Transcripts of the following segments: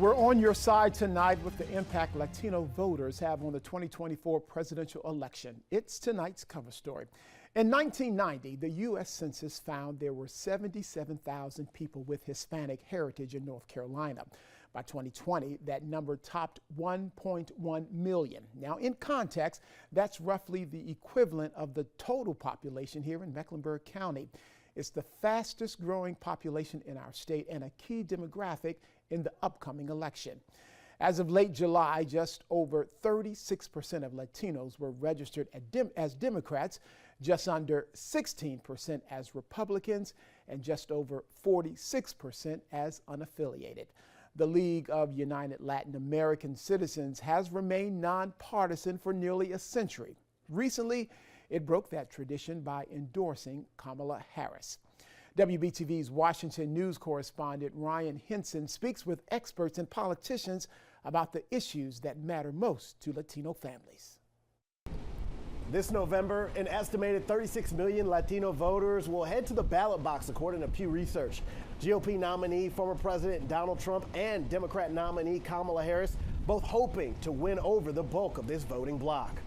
We're on your side tonight with the impact Latino voters have on the 2024 presidential election. It's tonight's cover story. In 1990, the U.S. Census found there were 77,000 people with Hispanic heritage in North Carolina. By 2020, that number topped 1.1 million. Now, in context, that's roughly the equivalent of the total population here in Mecklenburg County. It's the fastest growing population in our state and a key demographic in the upcoming election. As of late July, just over 36% of Latinos were registered as Democrats, just under 16% as Republicans, and just over 46% as unaffiliated. The League of United Latin American Citizens has remained nonpartisan for nearly a century. Recently, it broke that tradition by endorsing Kamala Harris. WBTV's Washington news correspondent Ryan Henson speaks with experts and politicians about the issues that matter most to Latino families. This November, an estimated 36 million Latino voters will head to the ballot box, according to Pew Research. GOP nominee, former President Donald Trump, and Democrat nominee Kamala Harris both hoping to win over the bulk of this voting bloc.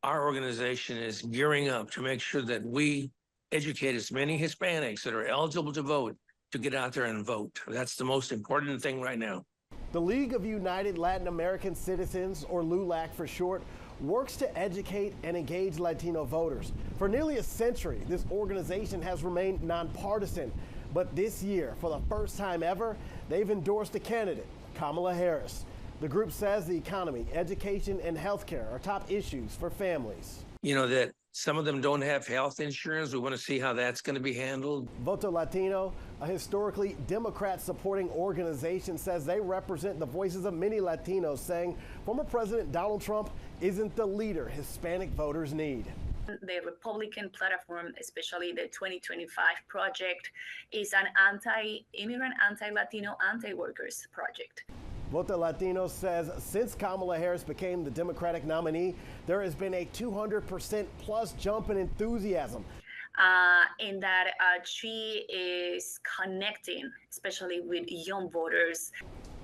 Our organization is gearing up to make sure that we educate as many Hispanics that are eligible to vote to get out there and vote. That's the most important thing right now. The League of United Latin American Citizens, or LULAC for short, works to educate and engage Latino voters. For nearly a century, this organization has remained nonpartisan. But this year, for the first time ever, they've endorsed a candidate, Kamala Harris. The group says the economy, education, and healthcare are top issues for families. You know that some of them don't have health insurance. We want to see how that's going to be handled. Voto Latino, a historically Democrat-supporting organization, says they represent the voices of many Latinos, saying former President Donald Trump isn't the leader Hispanic voters need. The Republican platform, especially the 2025 project, is an anti-immigrant, anti-Latino, anti-workers project. Voto Latino says since Kamala Harris became the Democratic nominee, there has been a 200% plus jump in enthusiasm. In that she is connecting, especially with young voters.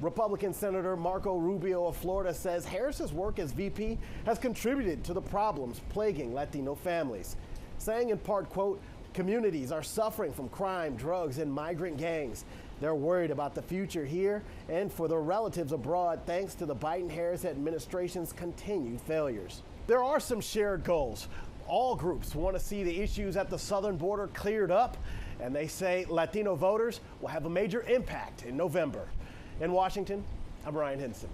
Republican Senator Marco Rubio of Florida says Harris's work as VP has contributed to the problems plaguing Latino families, saying in part, quote, "Communities are suffering from crime, drugs, and migrant gangs. They're worried about the future here and for their relatives abroad thanks to the Biden-Harris administration's continued failures." There are some shared goals. All groups want to see the issues at the southern border cleared up, and they say Latino voters will have a major impact in November. In Washington, I'm Ryan Henson.